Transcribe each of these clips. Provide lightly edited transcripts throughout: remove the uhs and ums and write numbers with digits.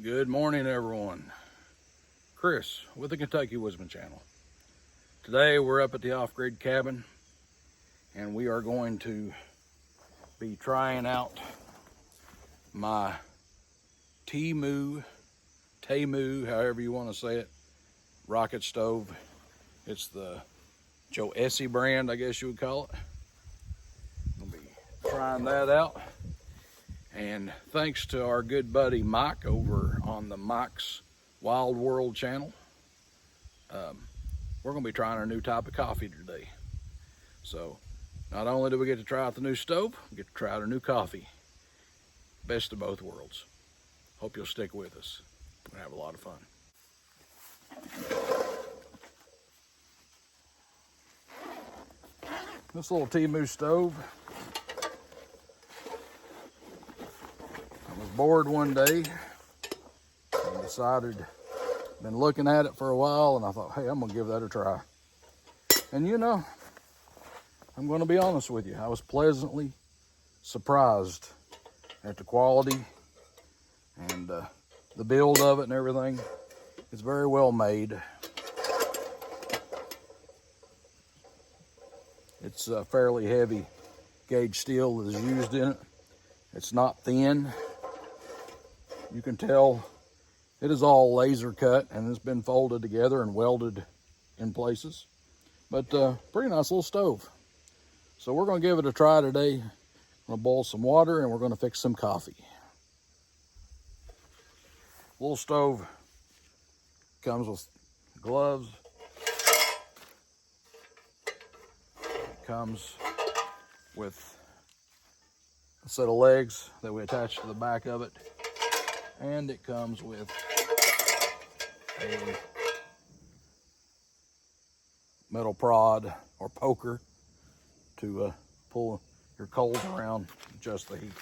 Good morning, everyone. Chris with the Kentucky Woodsman Channel. Today we're up at the off-grid cabin and we are going to be trying out my Temu, however you want to say it, rocket stove. It's the Joyesy brand, I guess you would call it. I'll be trying that out. And thanks to our good buddy Mike over on the Mike's Wild World channel, we're going to be trying our new type of coffee today. So not only do we get to try out the new stove, we get to try out our new coffee. Best of both worlds. Hope you'll stick with us. We're going to have a lot of fun. This little Temu stove, I was bored one day and decided, been looking at it for a while, and I thought, hey, I'm gonna give that a try. And you know, I'm gonna be honest with you, I was pleasantly surprised at the quality and the build of it and everything. It's very well made. It's fairly heavy gauge steel that is used in it. It's not thin. You can tell it is all laser cut and it's been folded together and welded in places. But pretty nice little stove. So we're going to give it a try today. I'm going to boil some water and we're going to fix some coffee. Little stove comes with gloves. It comes with a set of legs that we attach to the back of it. And it comes with a metal prod or poker to pull your coals around, adjust the heat.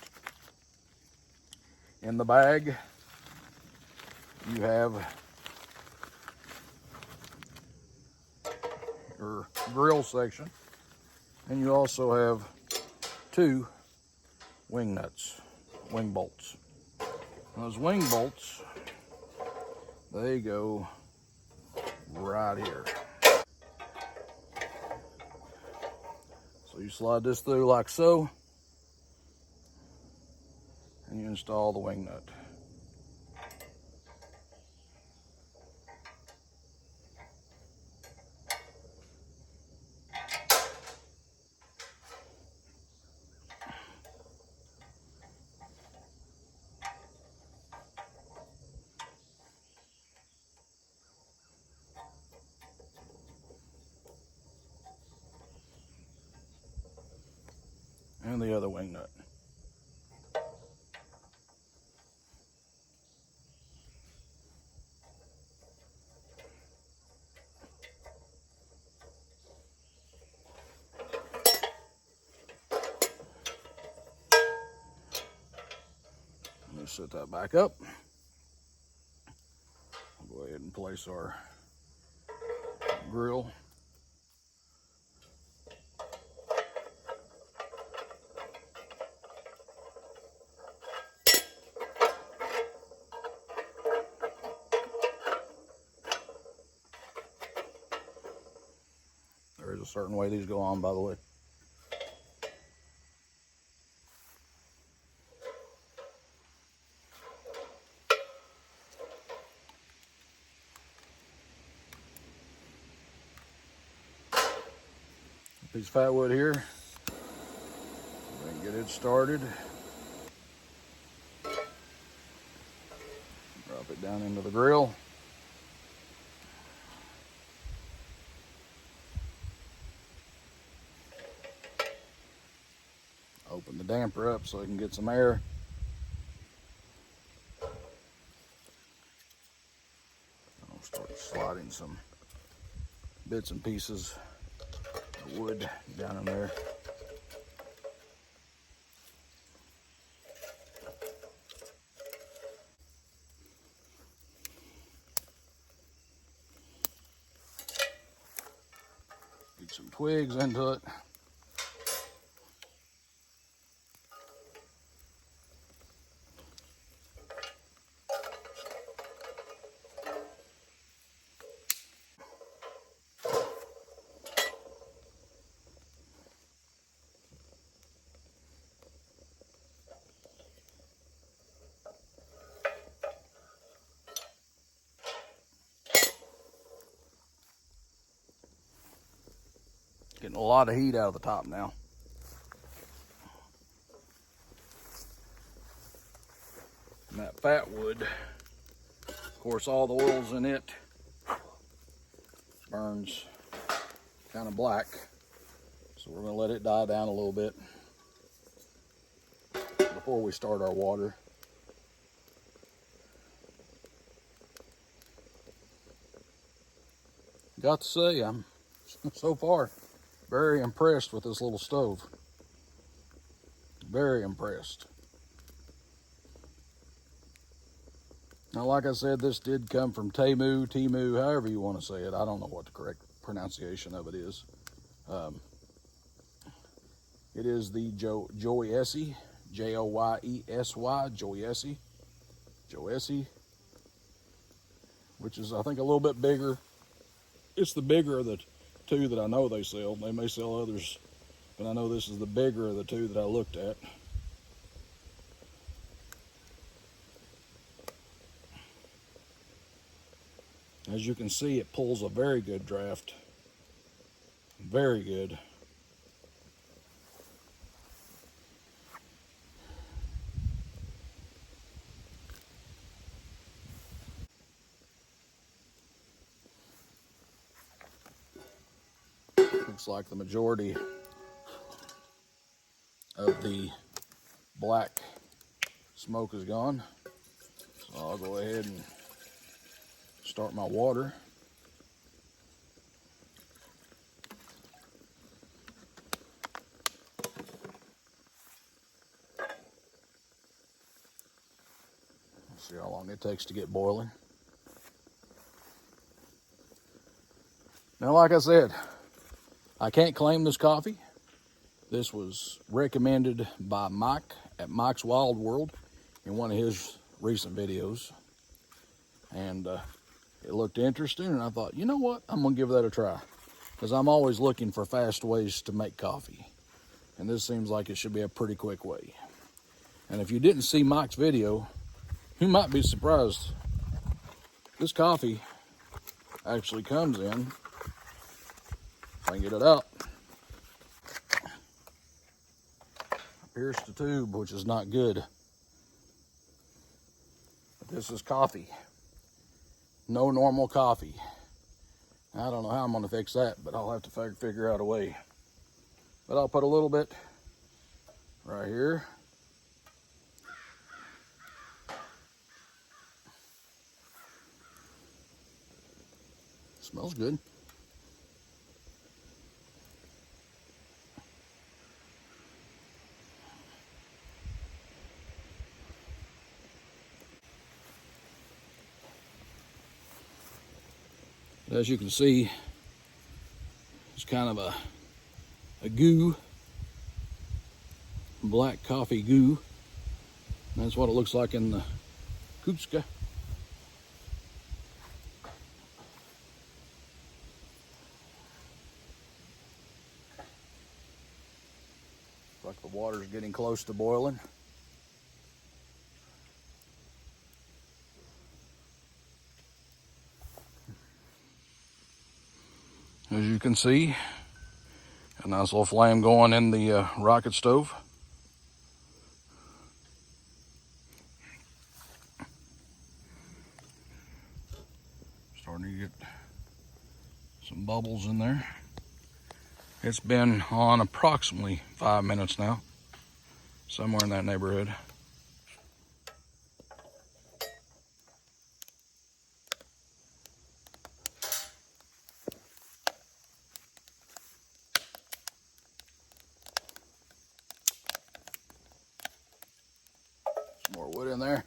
In the bag, you have your grill section, and you also have two wing nuts, wing bolts. Those wing bolts, they go right here. So you slide this through like so, and you install the wing nut. And the other wing nut. Let me set that back up. We'll go ahead and place our grill. There is a certain way these go on, by the way. Piece of fat wood here. Go ahead and get it started. Drop it down into the grill. Open the damper up so I can get some air. I'll start sliding some bits and pieces of wood down in there. Get some twigs into it. Getting a lot of heat out of the top now. And that fat wood, of course, all the oils in it burns kind of black. So we're going to let it die down a little bit before we start our water. Got to say, I'm so far very impressed with this little stove. Very impressed. Now, like I said, this did come from Temu, however you want to say it. I don't know what the correct pronunciation of it is. It is the Joyesy, Joyesy, Joyesy, which is, I think, a little bit bigger. It's the bigger of the two that I know they sell. They may sell others, but I know this is the bigger of the two that I looked at. As you can see, it pulls a very good draft. Very good. Looks like the majority of the black smoke is gone. So I'll go ahead and start my water. Let's see how long it takes to get boiling. Now, like I said, I can't claim this coffee. This was recommended by Mike at Mike's Wild World in one of his recent videos. And it looked interesting, and I thought, you know what? I'm going to give that a try. Because I'm always looking for fast ways to make coffee. And this seems like it should be a pretty quick way. And if you didn't see Mike's video, you might be surprised. This coffee actually comes in, if I can get it out, pierced the tube, which is not good. But this is coffee. No normal coffee. I don't know how I'm going to fix that, but I'll have to figure out a way. But I'll put a little bit right here. Smells good. As you can see, it's kind of a goo, black coffee goo. That's what it looks like in the Kutska. Like the water's getting close to boiling. As you can see, a nice little flame going in the rocket stove. Starting to get some bubbles in there. It's been on approximately 5 minutes now, somewhere in that neighborhood. Some more wood in there.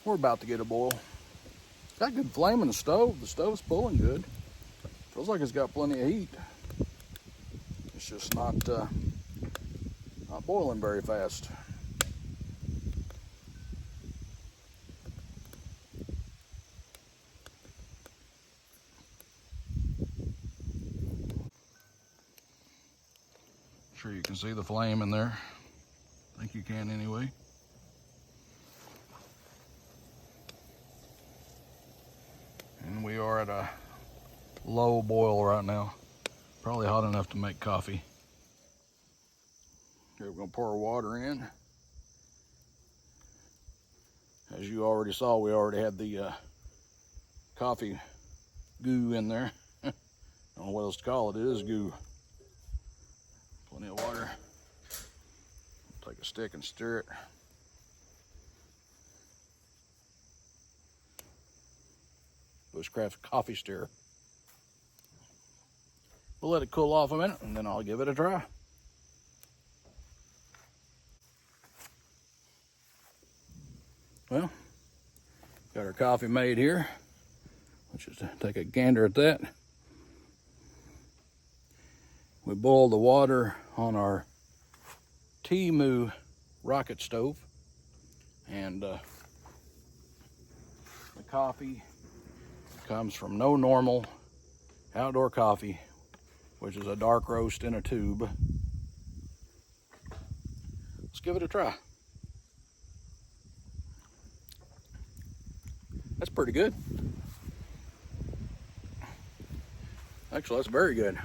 We're about to get a boil. Got good flame in the stove. The stove's pulling good. Feels like it's got plenty of heat. It's just not Not boiling very fast. Sure you can see the flame in there. I think you can anyway. And we are at a low boil right now. Probably hot enough to make coffee. Here we're gonna pour water in. As you already saw, we already had the coffee goo in there. I don't know what else to call it. It is goo. Plenty of water. Take a stick and stir it. Bushcraft coffee stirrer. We'll let it cool off a minute and then I'll give it a try. Well, got our coffee made here. Let's just take a gander at that. We boiled the water on our Temu rocket stove, and the coffee comes from No Normal Outdoor Coffee, which is a dark roast in a tube. Let's give it a try. That's pretty good. Actually, that's very good.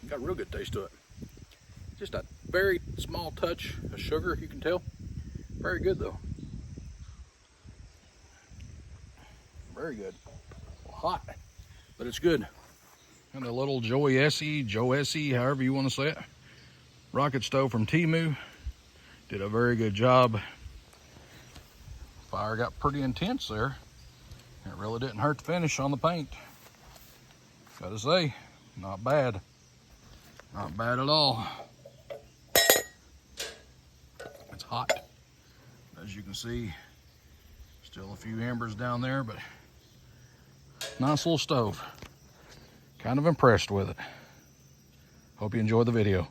Got a real good taste to it. Just a very small touch of sugar, you can tell. Very good though. Very good. Well, hot, but it's good. And a little Joyesy, however you want to say it, rocket stove from Temu. Did a very good job. Fire got pretty intense there. It really didn't hurt the finish on the paint. Gotta say, not bad. Not bad at all. It's hot. As you can see, still a few embers down there, but nice little stove. Kind of impressed with it. Hope you enjoyed the video.